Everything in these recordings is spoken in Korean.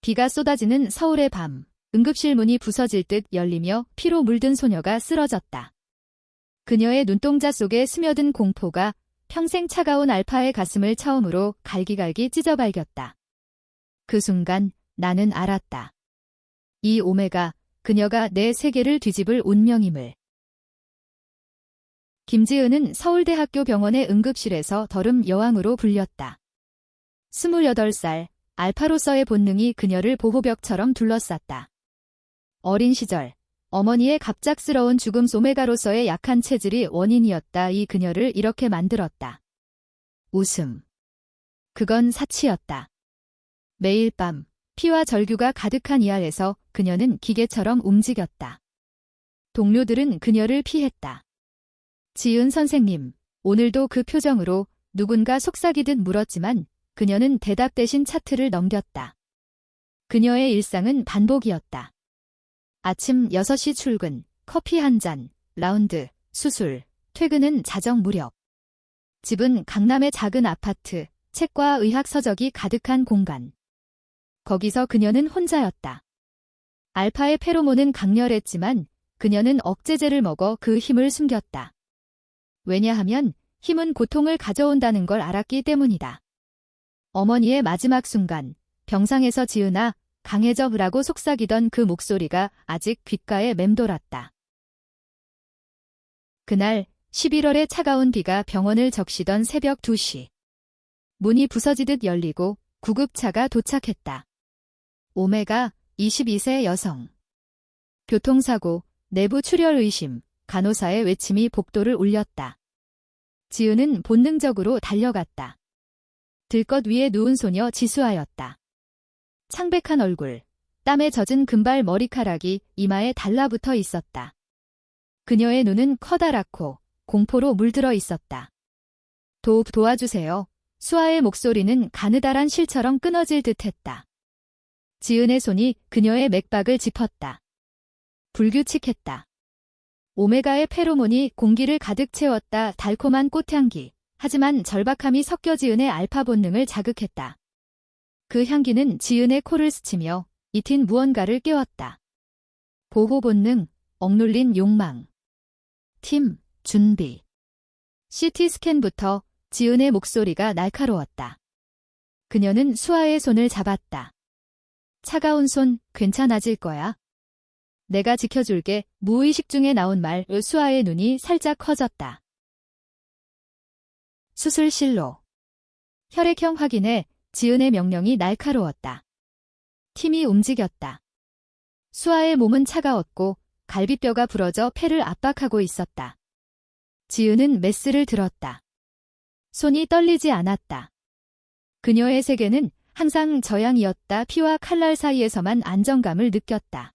비가 쏟아지는 서울의 밤, 응급실 문이 부서질 듯 열리며 피로 물든 소녀가 쓰러졌다. 그녀의 눈동자 속에 스며든 공포가 평생 차가운 알파의 가슴을 처음으로 갈기갈기 찢어발겼다. 그 순간 나는 알았다. 이 오메가, 그녀가 내 세계를 뒤집을 운명임을. 김지은은 서울대학교 병원의 응급실에서 더름 여왕으로 불렸다. 28살, 알파로서의 본능이 그녀를 보호벽처럼 둘러쌌다. 어린 시절, 어머니의 갑작스러운 죽음 오메가로서의 약한 체질이 원인이었다. 이 그녀를 이렇게 만들었다. 웃음. 그건 사치였다. 매일 밤, 피와 절규가 가득한 이 안에서 그녀는 기계처럼 움직였다. 동료들은 그녀를 피했다. 지은 선생님, 오늘도 그 표정으로 누군가 속삭이듯 물었지만 그녀는 대답 대신 차트를 넘겼다. 그녀의 일상은 반복이었다. 아침 6시 출근, 커피 한 잔, 라운드, 수술, 퇴근은 자정 무렵. 집은 강남의 작은 아파트, 책과 의학 서적이 가득한 공간. 거기서 그녀는 혼자였다. 알파의 페로몬은 강렬했지만 그녀는 억제제를 먹어 그 힘을 숨겼다. 왜냐하면 힘은 고통을 가져온다는 걸 알았기 때문이다. 어머니의 마지막 순간, 병상에서 지은아, 강해져라고 속삭이던 그 목소리가 아직 귓가에 맴돌았다. 그날 11월의 차가운 비가 병원을 적시던 새벽 2시. 문이 부서지듯 열리고 구급차가 도착했다. 오메가, 22세 여성. 교통사고, 내부 출혈 의심, 간호사의 외침이 복도를 울렸다. 지은은 본능적으로 달려갔다. 들것 위에 누운 소녀 지수아였다. 창백한 얼굴, 땀에 젖은 금발 머리카락이 이마에 달라붙어 있었다. 그녀의 눈은 커다랗고 공포로 물들어 있었다. 도와주세요. 수아의 목소리는 가느다란 실처럼 끊어질 듯했다. 지은의 손이 그녀의 맥박을 짚었다. 불규칙했다. 오메가의 페로몬이 공기를 가득 채웠다. 달콤한 꽃향기. 하지만 절박함이 섞여 지은의 알파 본능을 자극했다. 그 향기는 지은의 코를 스치며 이틴 무언가를 깨웠다. 보호 본능, 억눌린 욕망. 팀, 준비. CT 스캔부터 지은의 목소리가 날카로웠다. 그녀는 수아의 손을 잡았다. 차가운 손, 괜찮아질 거야. 내가 지켜줄게. 무의식 중에 나온 말, 수아의 눈이 살짝 커졌다. 수술실로. 혈액형 확인에 지은의 명령이 날카로웠다. 팀이 움직였다. 수아의 몸은 차가웠고 갈비뼈가 부러져 폐를 압박하고 있었다. 지은은 메스를 들었다. 손이 떨리지 않았다. 그녀의 세계는 항상 저양이었다. 피와 칼날 사이에서만 안정감을 느꼈다.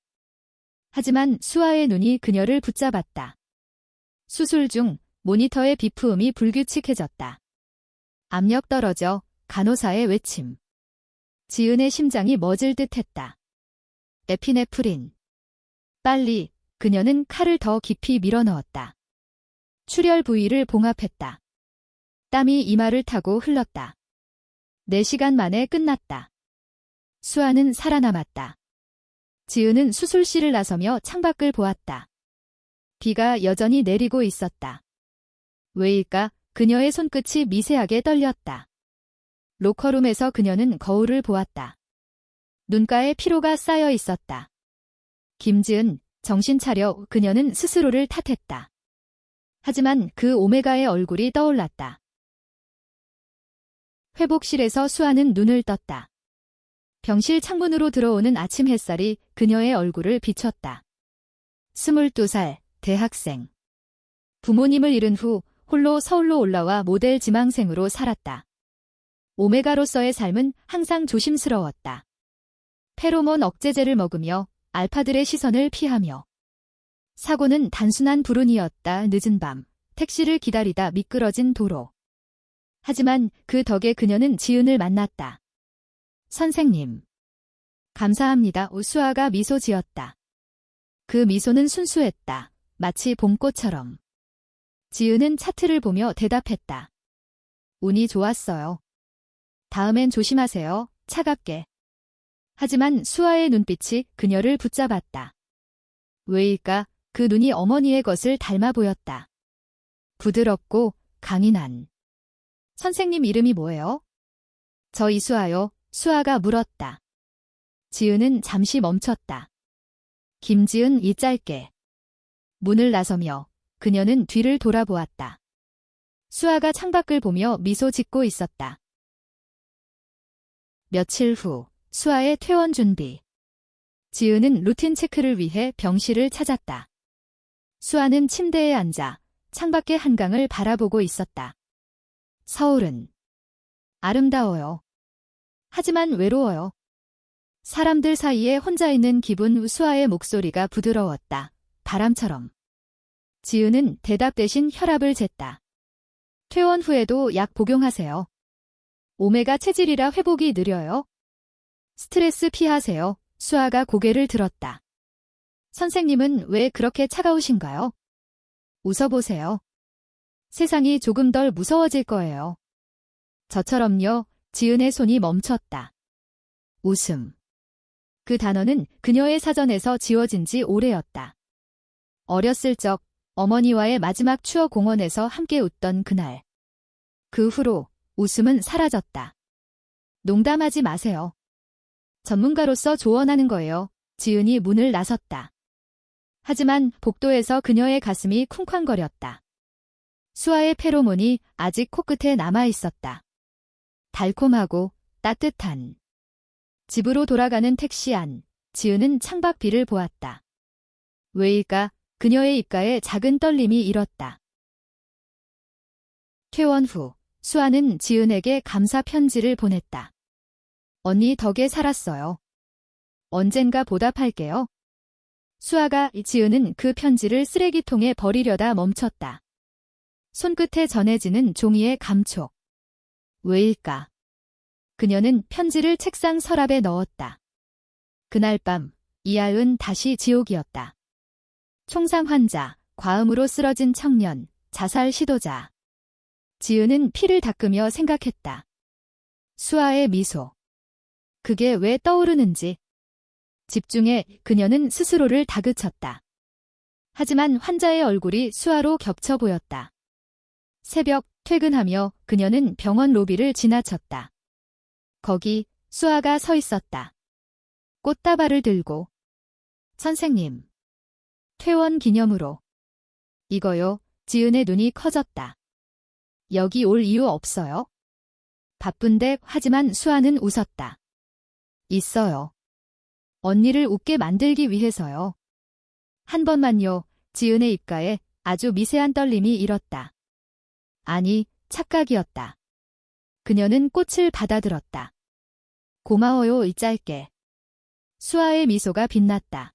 하지만 수아의 눈이 그녀를 붙잡았다. 수술 중 모니터의 비프음이 불규칙해졌다. 압력 떨어져 간호사의 외침. 지은의 심장이 멎을 듯했다. 에피네프린. 빨리. 그녀는 칼을 더 깊이 밀어넣었다. 출혈 부위를 봉합했다. 땀이 이마를 타고 흘렀다. 4시간 만에 끝났다. 수아는 살아남았다. 지은은 수술실을 나서며 창밖을 보았다. 비가 여전히 내리고 있었다. 왜일까? 그녀의 손끝이 미세하게 떨렸다. 로커룸에서 그녀는 거울을 보았다. 눈가에 피로가 쌓여 있었다. 김지은, 정신 차려. 그녀는 스스로를 탓했다. 하지만 그 오메가의 얼굴이 떠올랐다. 회복실에서 수아는 눈을 떴다. 병실 창문으로 들어오는 아침 햇살이 그녀의 얼굴을 비췄다. 22살, 대학생. 부모님을 잃은 후 홀로 서울로 올라와 모델 지망생으로 살았다. 오메가로서의 삶은 항상 조심스러웠다. 페로몬 억제제를 먹으며 알파들의 시선을 피하며. 사고는 단순한 불운이었다. 늦은 밤, 택시를 기다리다 미끄러진 도로. 하지만 그 덕에 그녀는 지은을 만났다. 선생님. 감사합니다. 수아가 미소 지었다. 그 미소는 순수했다. 마치 봄꽃처럼. 지은은 차트를 보며 대답했다. 운이 좋았어요. 다음엔 조심하세요. 차갑게. 하지만 수아의 눈빛이 그녀를 붙잡았다. 왜일까? 그 눈이 어머니의 것을 닮아 보였다. 부드럽고 강인한. 선생님 이름이 뭐예요? 저 이수아요. 수아가 물었다. 지은은 잠시 멈췄다. 김지은 이 짧게. 문을 나서며 그녀는 뒤를 돌아보았다. 수아가 창밖을 보며 미소 짓고 있었다. 며칠 후 수아의 퇴원 준비. 지은은 루틴 체크를 위해 병실을 찾았다. 수아는 침대에 앉아 창밖의 한강을 바라보고 있었다. 서울은 아름다워요. 하지만 외로워요. 사람들 사이에 혼자 있는 기분. 수아의 목소리가 부드러웠다. 바람처럼. 지은은 대답 대신 혈압을 쟀다. 퇴원 후에도 약 복용하세요. 오메가 체질이라 회복이 느려요. 스트레스 피하세요. 수아가 고개를 들었다. 선생님은 왜 그렇게 차가우신가요? 웃어보세요. 세상이 조금 덜 무서워질 거예요. 저처럼요. 지은의 손이 멈췄다. 웃음. 그 단어는 그녀의 사전에서 지워진 지 오래였다. 어렸을 적 어머니와의 마지막 추억 공원에서 함께 웃던 그날. 그 후로 웃음은 사라졌다. 농담하지 마세요. 전문가로서 조언하는 거예요. 지은이 문을 나섰다. 하지만 복도에서 그녀의 가슴이 쿵쾅거렸다. 수아의 페로몬이 아직 코끝에 남아 있었다. 달콤하고 따뜻한. 집으로 돌아가는 택시 안, 지은은 창밖 비를 보았다. 왜일까? 그녀의 입가에 작은 떨림이 일었다. 퇴원 후 수아는 지은에게 감사 편지를 보냈다. 언니 덕에 살았어요. 언젠가 보답할게요. 수아가 지은은 그 편지를 쓰레기통에 버리려다 멈췄다. 손끝에 전해지는 종이의 감촉. 왜일까? 그녀는 편지를 책상 서랍에 넣었다. 그날 밤 이하은 다시 지옥이었다. 총상 환자, 과음으로 쓰러진 청년, 자살 시도자. 지은은 피를 닦으며 생각했다. 수아의 미소. 그게 왜 떠오르는지. 집중해 그녀는 스스로를 다그쳤다. 하지만 환자의 얼굴이 수아로 겹쳐 보였다. 새벽 퇴근하며 그녀는 병원 로비를 지나쳤다. 거기 수아가 서 있었다. 꽃다발을 들고. 선생님. 퇴원 기념으로. 이거요. 지은의 눈이 커졌다. 여기 올 이유 없어요? 바쁜데. 하지만 수아는 웃었다. 있어요. 언니를 웃게 만들기 위해서요. 한 번만요. 지은의 입가에 아주 미세한 떨림이 일었다. 아니, 착각이었다. 그녀는 꽃을 받아들었다. 고마워요. 이 짧게. 수아의 미소가 빛났다.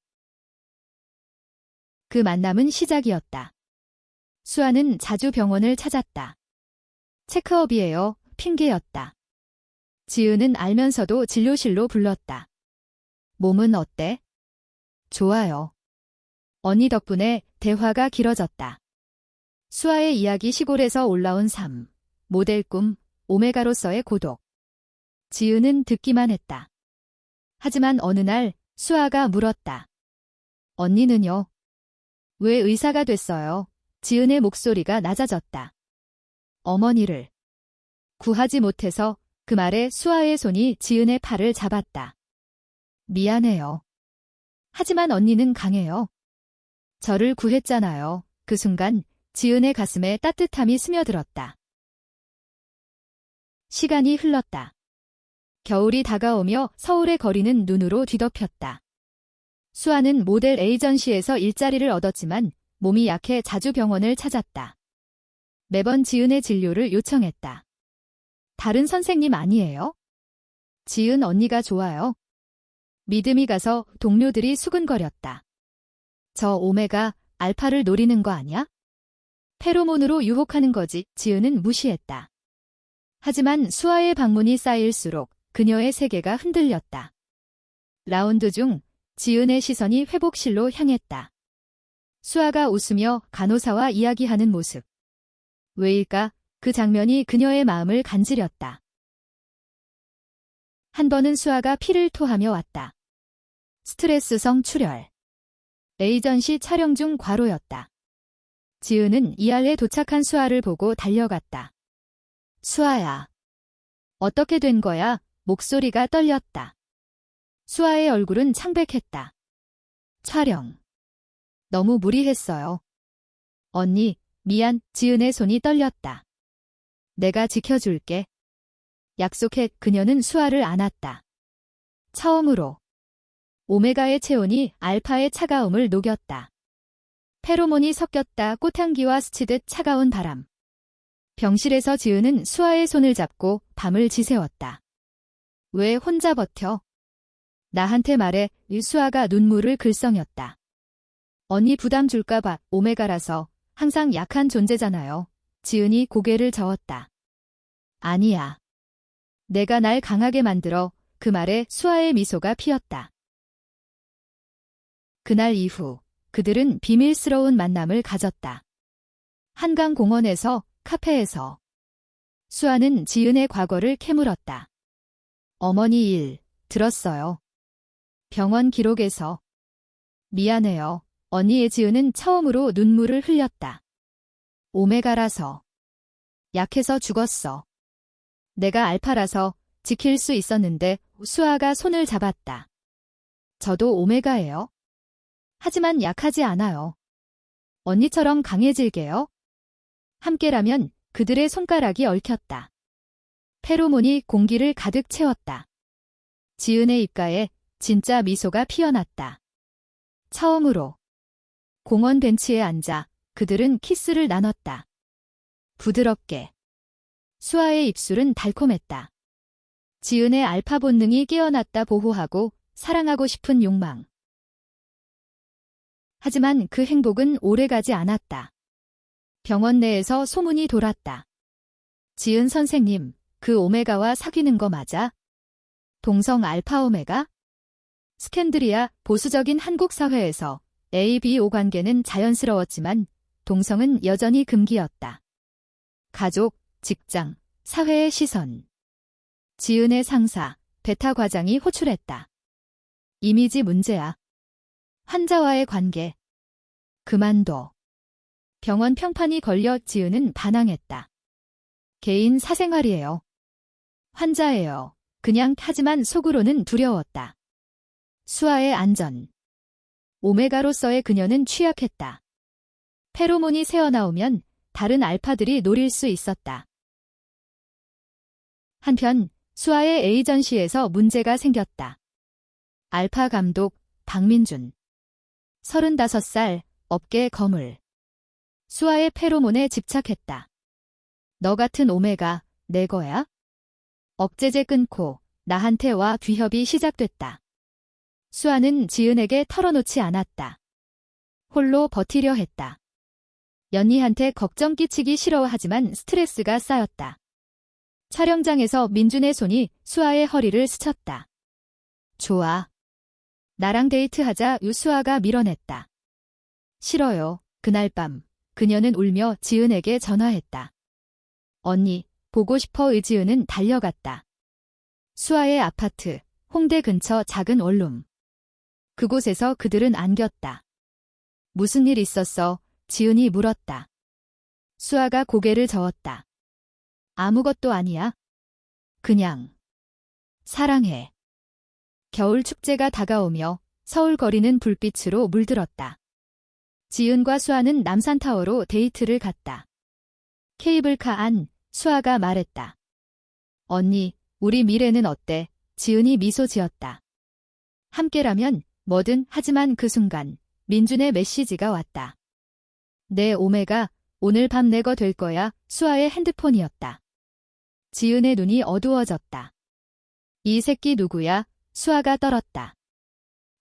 그 만남은 시작이었다. 수아는 자주 병원을 찾았다. 체크업이에요. 핑계였다. 지은은 알면서도 진료실로 불렀다. 몸은 어때? 좋아요. 언니 덕분에 대화가 길어졌다. 수아의 이야기. 시골에서 올라온 삶, 모델 꿈, 오메가로서의 고독. 지은은 듣기만 했다. 하지만 어느 날 수아가 물었다. 언니는요? 왜 의사가 됐어요? 지은의 목소리가 낮아졌다. 어머니를 구하지 못해서. 그 말에 수아의 손이 지은의 팔을 잡았다. 미안해요. 하지만 언니는 강해요. 저를 구했잖아요. 그 순간 지은의 가슴에 따뜻함이 스며들었다. 시간이 흘렀다. 겨울이 다가오며 서울의 거리는 눈으로 뒤덮였다. 수아는 모델 에이전시에서 일자리를 얻었지만 몸이 약해 자주 병원을 찾았다. 매번 지은의 진료를 요청했다. 다른 선생님 아니에요? 지은 언니가 좋아요. 믿음이 가서 동료들이 수근거렸다. 저 오메가 알파를 노리는 거 아냐? 페로몬으로 유혹하는 거지. 지은은 무시했다. 하지만 수아의 방문이 쌓일수록 그녀의 세계가 흔들렸다. 라운드 중 지은의 시선이 회복실로 향했다. 수아가 웃으며 간호사와 이야기하는 모습. 왜일까? 그 장면이 그녀의 마음을 간지렸다. 한 번은 수아가 피를 토하며 왔다. 스트레스성 출혈. 에이전시 촬영 중 과로였다. 지은은 이알에 도착한 수아를 보고 달려갔다. 수아야. 어떻게 된 거야? 목소리가 떨렸다. 수아의 얼굴은 창백했다. 촬영. 너무 무리했어요. 언니, 미안. 지은의 손이 떨렸다. 내가 지켜줄게. 약속해. 그녀는 수아를 안았다. 처음으로 오메가의 체온이 알파의 차가움을 녹였다. 페로몬이 섞였다. 꽃향기와 스치듯 차가운 바람. 병실에서 지은은 수아의 손을 잡고 밤을 지새웠다. 왜 혼자 버텨? 나한테 말해. 수아가 눈물을 글썽였다. 언니 부담 줄까봐. 오메가라서 항상 약한 존재잖아요. 지은이 고개를 저었다. 아니야. 내가 날 강하게 만들어. 그 말에 수아의 미소가 피었다. 그날 이후 그들은 비밀스러운 만남을 가졌다. 한강공원에서, 카페에서. 수아는 지은의 과거를 캐물었다. 어머니 일 들었어요. 병원 기록에서. 미안해요. 언니의 지은은 처음으로 눈물을 흘렸다. 오메가라서. 약해서 죽었어. 내가 알파라서 지킬 수 있었는데. 수아가 손을 잡았다. 저도 오메가예요. 하지만 약하지 않아요. 언니처럼 강해질게요. 함께라면. 그들의 손가락이 얽혔다. 페로몬이 공기를 가득 채웠다. 지은의 입가에 진짜 미소가 피어났다. 처음으로 공원 벤치에 앉아 그들은 키스를 나눴다. 부드럽게. 수아의 입술은 달콤했다. 지은의 알파 본능이 깨어났다. 보호하고 사랑하고 싶은 욕망. 하지만 그 행복은 오래가지 않았다. 병원 내에서 소문이 돌았다. 지은 선생님, 그 오메가와 사귀는 거 맞아? 동성 알파 오메가? 스캔들이야. 보수적인 한국 사회에서 A-B-O 관계는 자연스러웠지만 동성은 여전히 금기였다. 가족, 직장, 사회의 시선. 지은의 상사, 베타 과장이 호출했다. 이미지 문제야. 환자와의 관계. 그만둬. 병원 평판이 걸려. 지은은 반항했다. 개인 사생활이에요. 환자예요. 그냥. 하지만 속으로는 두려웠다. 수아의 안전. 오메가로서의 그녀는 취약했다. 페로몬이 새어나오면 다른 알파들이 노릴 수 있었다. 한편 수아의 에이전시에서 문제가 생겼다. 알파 감독 박민준. 35살, 업계 거물. 수아의 페로몬에 집착했다. 너 같은 오메가 내 거야? 억제제 끊고 나한테 와. 뒤협이 시작됐다. 수아는 지은에게 털어놓지 않았다. 홀로 버티려 했다. 연희한테 걱정 끼치기 싫어하지만 스트레스가 쌓였다. 촬영장에서 민준의 손이 수아의 허리를 스쳤다. 좋아. 나랑 데이트하자. 수아가 밀어냈다. 싫어요. 그날 밤 그녀는 울며 지은에게 전화했다. 언니, 보고 싶어. 지은은 달려갔다. 수아의 아파트, 홍대 근처 작은 원룸. 그곳에서 그들은 안겼다. 무슨 일 있었어? 지은이 물었다. 수아가 고개를 저었다. 아무것도 아니야. 그냥 사랑해. 겨울 축제가 다가오며 서울 거리는 불빛으로 물들었다. 지은과 수아는 남산타워로 데이트를 갔다. 케이블카 안. 수아가 말했다. 언니, 우리 미래는 어때? 지은이 미소 지었다. 함께라면 뭐든. 하지만 그 순간 민준의 메시지가 왔다. 내 오메가, 오늘 밤 내 거 될 거야. 수아의 핸드폰이었다. 지은의 눈이 어두워졌다. 이 새끼 누구야? 수아가 떨었다.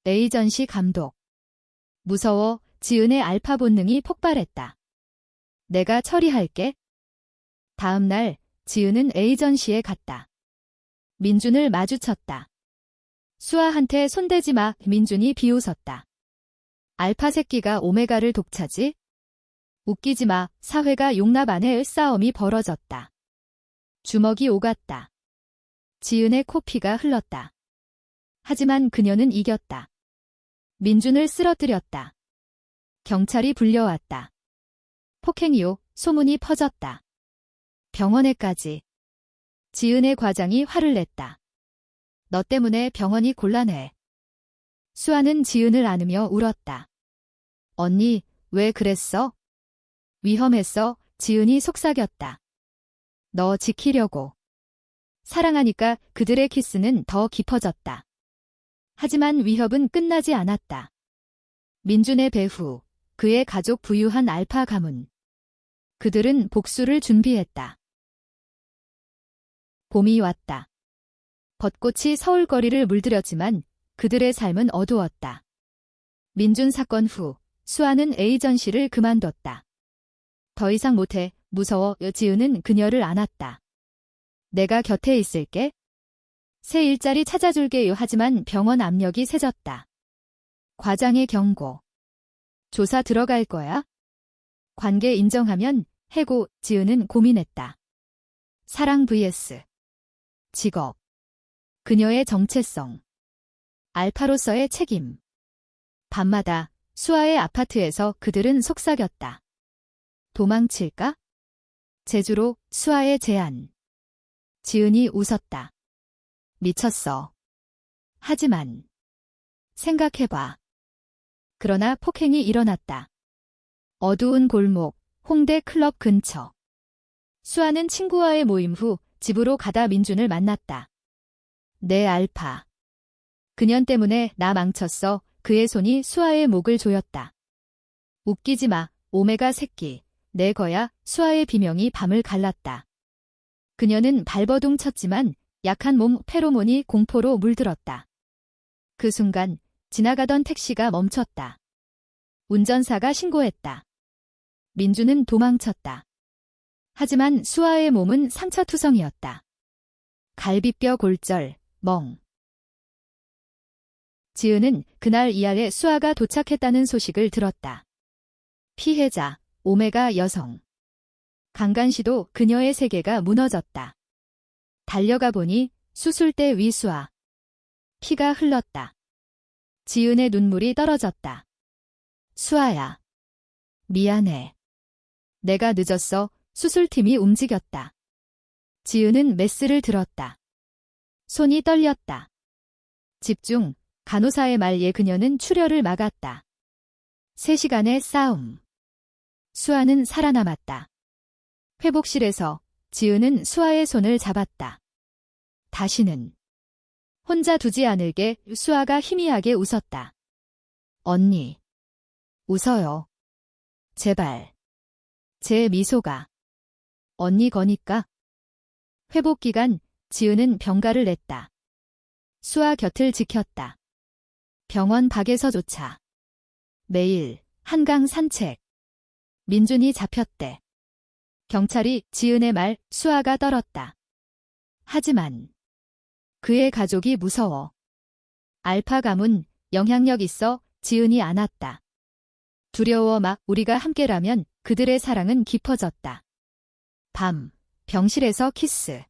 에이전시 감독. 무서워. 지은의 알파 본능이 폭발했다. 내가 처리할게. 다음 날 지은은 에이전시에 갔다. 민준을 마주쳤다. 수아한테 손대지 마. 민준이 비웃었다. 알파 새끼가 오메가를 독차지? 웃기지 마. 사회가 용납 안 해. 싸움이 벌어졌다. 주먹이 오갔다. 지은의 코피가 흘렀다. 하지만 그녀는 이겼다. 민준을 쓰러뜨렸다. 경찰이 불려왔다. 폭행이요, 소문이 퍼졌다. 병원에까지. 지은의 과장이 화를 냈다. 너 때문에 병원이 곤란해. 수아는 지은을 안으며 울었다. 언니, 왜 그랬어? 위험했어. 지은이 속삭였다. 너 지키려고. 사랑하니까 그들의 키스는 더 깊어졌다. 하지만 위협은 끝나지 않았다. 민준의 배후, 그의 가족 부유한 알파 가문. 그들은 복수를 준비했다. 봄이 왔다. 벚꽃이 서울거리를 물들였지만 그들의 삶은 어두웠다. 민준 사건 후 수아는 에이전시를 그만뒀다. 더 이상 못해, 무서워. 지은은 그녀를 안았다. 내가 곁에 있을게. 새 일자리 찾아줄게요. 하지만 병원 압력이 세졌다. 과장의 경고. 조사 들어갈 거야? 관계 인정하면 해고. 지은은 고민했다. 사랑 vs 직업. 그녀의 정체성. 알파로서의 책임. 밤마다 수아의 아파트에서 그들은 속삭였다. 도망칠까? 제주로. 수아의 제안. 지은이 웃었다. 미쳤어. 하지만 생각해봐. 그러나 폭행이 일어났다. 어두운 골목, 홍대 클럽 근처. 수아는 친구와의 모임 후 집으로 가다 민준을 만났다. 내 알파. 그년 때문에 나 망쳤어. 그의 손이 수아의 목을 조였다. 웃기지 마, 오메가 새끼. 내 거야. 수아의 비명이 밤을 갈랐다. 그녀는 발버둥 쳤지만 약한 몸 페로몬이 공포로 물들었다. 그 순간 지나가던 택시가 멈췄다. 운전사가 신고했다. 민준은 도망쳤다. 하지만 수아의 몸은 상처투성이었다. 갈비뼈 골절, 멍. 지은은 그날 이하에 수아가 도착했다는 소식을 들었다. 피해자, 오메가 여성. 강간시도. 그녀의 세계가 무너졌다. 달려가 보니 수술대 위 수아. 피가 흘렀다. 지은의 눈물이 떨어졌다. 수아야. 미안해. 내가 늦었어. 수술팀이 움직였다. 지은은 메스를 들었다. 손이 떨렸다. 집중. 간호사의 말에 그녀는 출혈을 막았다. 3시간의 싸움. 수아는 살아남았다. 회복실에서 지은은 수아의 손을 잡았다. 다시는 혼자 두지 않을게. 수아가 희미하게 웃었다. 언니. 웃어요. 제발. 제 미소가. 언니 거니까. 회복 기간. 지은은 병가를 냈다. 수아 곁을 지켰다. 병원 밖에서조차. 매일 한강 산책. 민준이 잡혔대. 경찰이. 지은의 말. 수아가 떨었다. 하지만 그의 가족이 무서워. 알파 가문. 영향력 있어. 지은이 안았다. 두려워 마. 우리가 함께라면. 그들의 사랑은 깊어졌다. 밤. 병실에서 키스.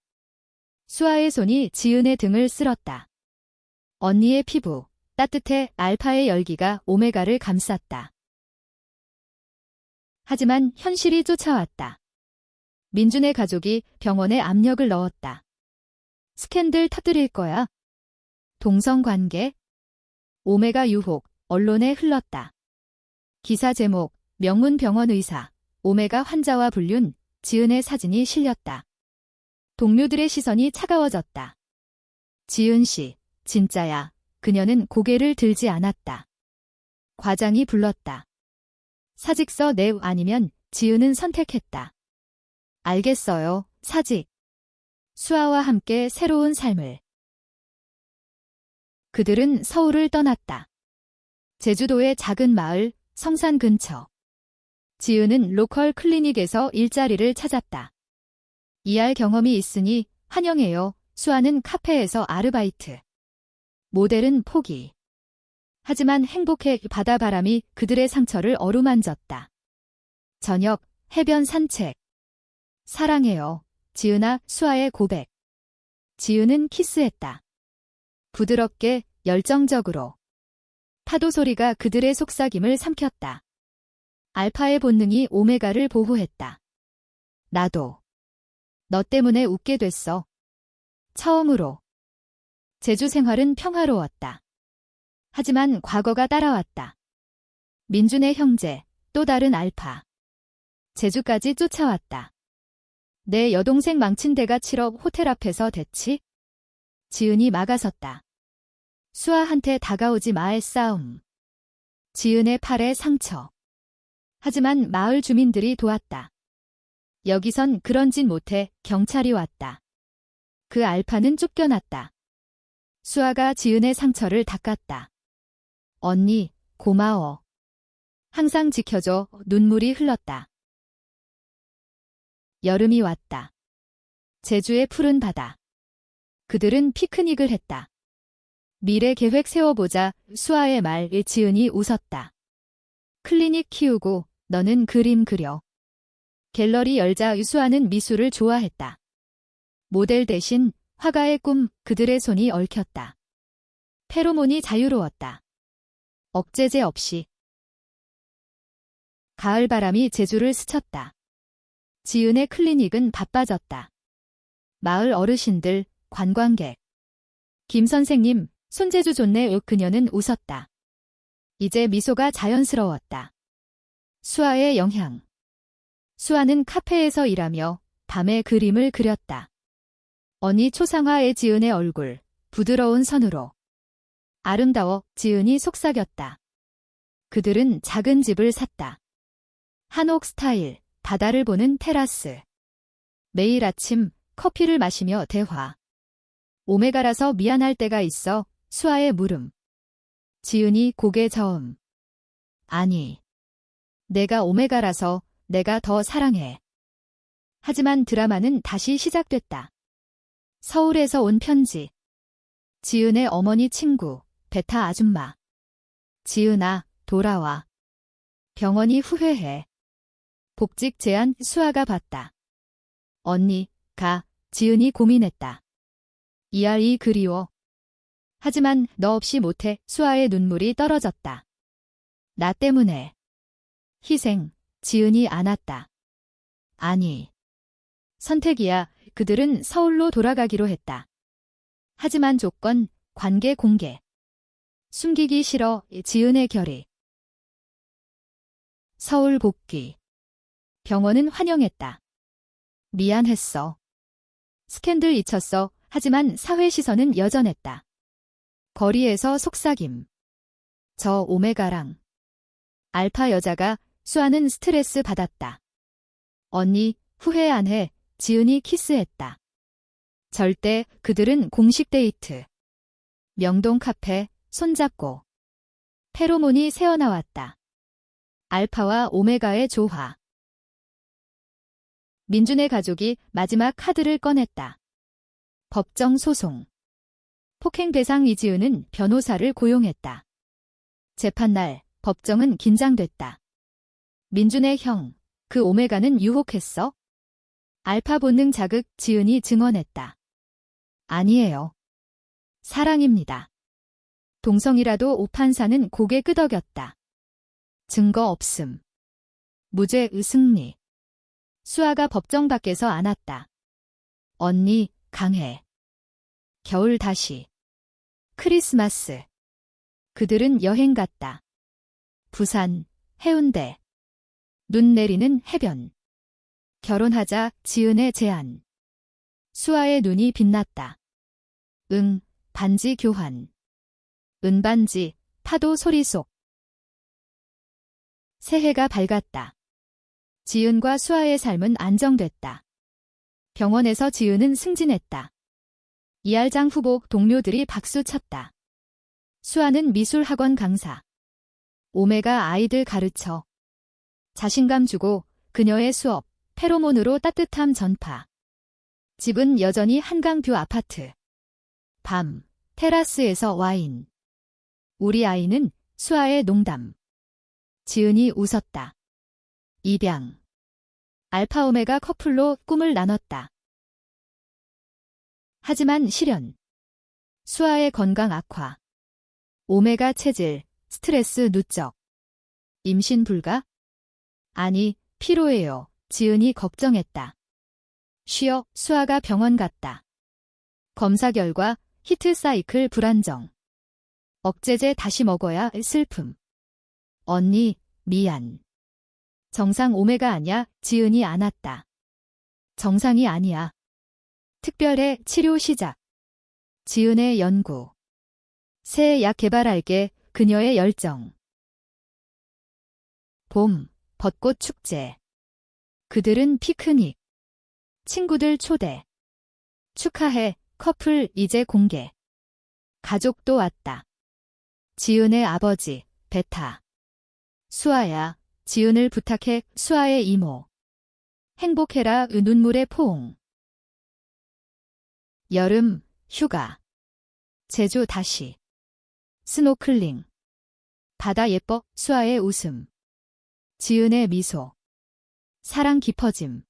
수아의 손이 지은의 등을 쓸었다. 언니의 피부. 따뜻해. 알파의 열기가 오메가를 감쌌다. 하지만 현실이 쫓아왔다. 민준의 가족이 병원에 압력을 넣었다. 스캔들 터뜨릴 거야. 동성관계. 오메가 유혹. 언론에 흘렀다. 기사 제목. 명문병원 의사. 오메가 환자와 불륜. 지은의 사진이 실렸다. 동료들의 시선이 차가워졌다. 지은 씨, 진짜야. 그녀는 고개를 들지 않았다. 과장이 불렀다. 사직서 내 아니면. 지은은 선택했다. 알겠어요. 사직. 수아와 함께 새로운 삶을. 그들은 서울을 떠났다. 제주도의 작은 마을, 성산 근처. 지은은 로컬 클리닉에서 일자리를 찾았다. 일할 경험이 있으니 환영해요. 수아는 카페에서 아르바이트. 모델은 포기. 하지만 행복해. 바다바람이 그들의 상처를 어루만졌다. 저녁, 해변 산책. 사랑해요. 지은아. 수아의 고백. 지은은 키스했다. 부드럽게, 열정적으로. 파도 소리가 그들의 속삭임을 삼켰다. 알파의 본능이 오메가를 보호했다. 나도. 너 때문에 웃게 됐어. 처음으로. 제주 생활은 평화로웠다. 하지만 과거가 따라왔다. 민준의 형제, 또 다른 알파. 제주까지 쫓아왔다. 내 여동생 망친 데가 7억 호텔 앞에서 대치? 지은이 막아섰다. 수아한테 다가오지 마의 싸움. 지은의 팔에 상처. 하지만 마을 주민들이 도왔다. 여기선 그런 짓 못해. 경찰이 왔다. 그 알파는 쫓겨났다. 수아가 지은의 상처를 닦았다. 언니, 고마워. 항상 지켜줘. 눈물이 흘렀다. 여름이 왔다. 제주의 푸른 바다. 그들은 피크닉을 했다. 미래 계획 세워보자. 수아의 말에 지은이 웃었다. 클리닉 키우고 너는 그림 그려. 갤러리 열자. 수아는 미술을 좋아했다. 모델 대신 화가의 꿈. 그들의 손이 얽혔다. 페로몬이 자유로웠다. 억제제 없이. 가을바람이 제주를 스쳤다. 지은의 클리닉은 바빠졌다. 마을 어르신들, 관광객. 김 선생님, 손재주 좋네. 그녀는 웃었다. 이제 미소가 자연스러웠다. 수아의 영향. 수아는 카페에서 일하며 밤에 그림을 그렸다. 언니 초상화의 지은의 얼굴, 부드러운 선으로. 아름다워. 지은이 속삭였다. 그들은 작은 집을 샀다. 한옥 스타일, 바다를 보는 테라스. 매일 아침 커피를 마시며 대화. 오메가라서 미안할 때가 있어. 수아의 물음. 지은이 고개 저음. 아니. 내가 오메가라서 내가 더 사랑해. 하지만 드라마는 다시 시작됐다. 서울에서 온 편지. 지은의 어머니 친구, 베타 아줌마. 지은아, 돌아와. 병원이 후회해. 복직 제안. 수아가 받다. 언니, 가. 지은이 고민했다. 이 아이 그리워. 하지만 너 없이 못해. 수아의 눈물이 떨어졌다. 나 때문에. 희생. 지은이 안았다. 아니. 선택이야. 그들은 서울로 돌아가기로 했다. 하지만 조건, 관계 공개. 숨기기 싫어. 지은의 결의. 서울 복귀. 병원은 환영했다. 미안했어. 스캔들 잊혔어. 하지만 사회 시선은 여전했다. 거리에서 속삭임. 저 오메가랑. 알파 여자가. 수아는 스트레스 받았다. 언니, 후회 안 해. 지은이 키스했다. 절대. 그들은 공식 데이트. 명동 카페, 손잡고. 페로몬이 새어나왔다. 알파와 오메가의 조화. 민준의 가족이 마지막 카드를 꺼냈다. 법정 소송. 폭행 배상. 이지은은 변호사를 고용했다. 재판날, 법정은 긴장됐다. 민준의 형, 그 오메가는 유혹했어? 알파 본능 자극. 지은이 증언했다. 아니에요. 사랑입니다. 동성이라도. 오판사는 고개 끄덕였다. 증거 없음. 무죄. 승리. 수아가 법정 밖에서 안았다. 언니, 강해. 겨울 다시. 크리스마스. 그들은 여행 갔다. 부산, 해운대. 눈 내리는 해변. 결혼하자. 지은의 제안. 수아의 눈이 빛났다. 응, 반지 교환. 은반지, 파도 소리 속. 새해가 밝았다. 지은과 수아의 삶은 안정됐다. 병원에서 지은은 승진했다. 이알장 후보. 동료들이 박수쳤다. 수아는 미술학원 강사. 오메가 아이들 가르쳐. 자신감 주고. 그녀의 수업, 페로몬으로 따뜻함 전파. 집은 여전히 한강뷰 아파트. 밤, 테라스에서 와인. 우리 아이는. 수아의 농담. 지은이 웃었다. 입양. 알파 오메가 커플로 꿈을 나눴다. 하지만 실현. 수아의 건강 악화. 오메가 체질, 스트레스 누적. 임신 불가? 아니, 피로해요. 지은이 걱정했다. 쉬어, 수아가 병원 갔다. 검사 결과 히트 사이클 불안정. 억제제 다시 먹어야 슬픔. 언니, 미안. 정상 오메가 아냐, 지은이 안 왔다. 정상이 아니야. 특별해, 치료 시작. 지은의 연구. 새 약 개발할게, 그녀의 열정. 봄, 벚꽃 축제. 그들은 피크닉. 친구들 초대. 축하해, 커플 이제 공개. 가족도 왔다. 지은의 아버지, 베타. 수아야, 지은을 부탁해, 수아의 이모. 행복해라, 눈물의 포옹. 여름, 휴가. 제주 다시. 스노클링. 바다 예뻐, 수아의 웃음. 지은의 미소. 사랑 깊어짐.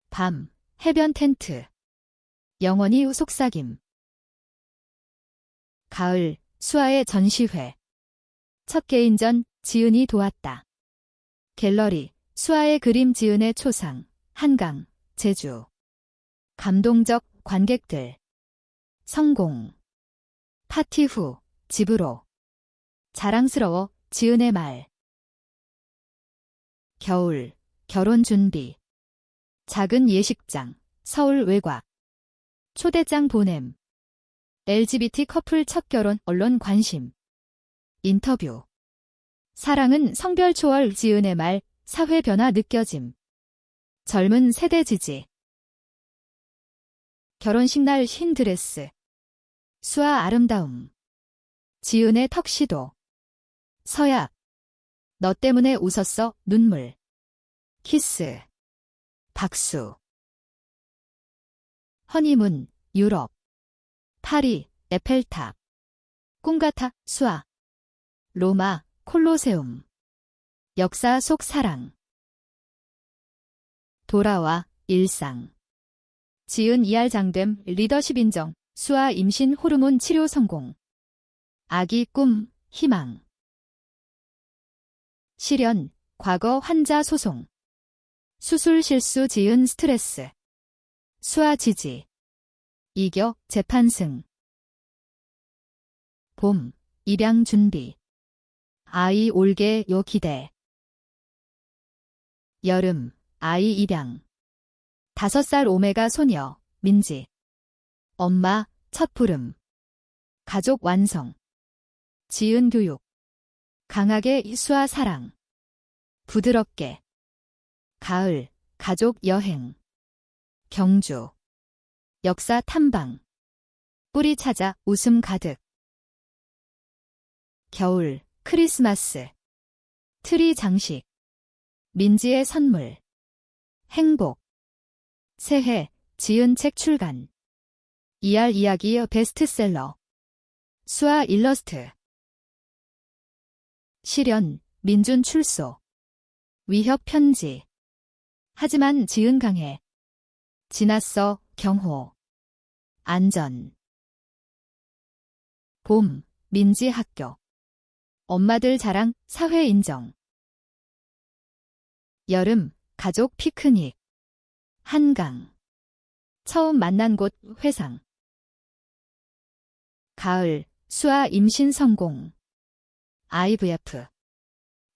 밤, 해변 텐트. 영원히 속삭임. 가을, 수아의 전시회. 첫 개인전, 지은이 도왔다. 갤러리, 수아의 그림 지은의 초상, 한강, 제주. 감동적 관객들. 성공. 파티 후, 집으로. 자랑스러워, 지은의 말. 겨울, 결혼 준비. 작은 예식장, 서울 외곽. 초대장 보냄. LGBT 커플 첫 결혼, 언론 관심. 인터뷰. 사랑은 성별 초월, 지은의 말, 사회 변화 느껴짐. 젊은 세대 지지. 결혼식 날 흰 드레스. 수아 아름다움. 지은의 턱시도. 서약. 너 때문에 웃었어, 눈물. 키스. 박수. 허니문, 유럽. 파리, 에펠탑. 꿈같아, 수아. 로마, 콜로세움. 역사 속 사랑. 돌아와, 일상. 지은 이알 장됨, 리더십 인정. 수아 임신 호르몬 치료 성공. 아기 꿈, 희망. 실현, 과거 환자 소송. 수술 실수 지은 스트레스. 수아 지지. 이겨, 재판 승. 봄, 입양 준비. 아이 올게 요 기대. 여름, 아이 입양. 5살 오메가 소녀, 민지. 엄마, 첫 부름. 가족 완성. 지은 교육. 강하게 수아 사랑. 부드럽게. 가을, 가족 여행. 경주. 역사 탐방. 뿌리 찾아 웃음 가득. 겨울, 크리스마스. 트리 장식. 민지의 선물. 행복. 새해, 지은 책 출간. 이알 이야기 베스트셀러. 수아 일러스트. 실현, 민준 출소. 위협 편지. 하지만 지은 강해. 지났어, 경호. 안전. 봄, 민지 학교. 엄마들 자랑, 사회 인정. 여름, 가족 피크닉. 한강. 처음 만난 곳, 회상. 가을, 수아 임신 성공. IVF.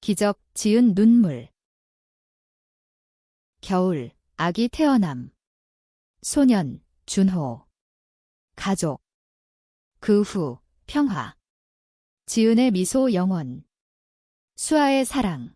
기적, 지은 눈물. 겨울, 아기 태어남. 소년, 준호. 가족. 그 후, 평화. 지은의 미소 영원. 수아의 사랑.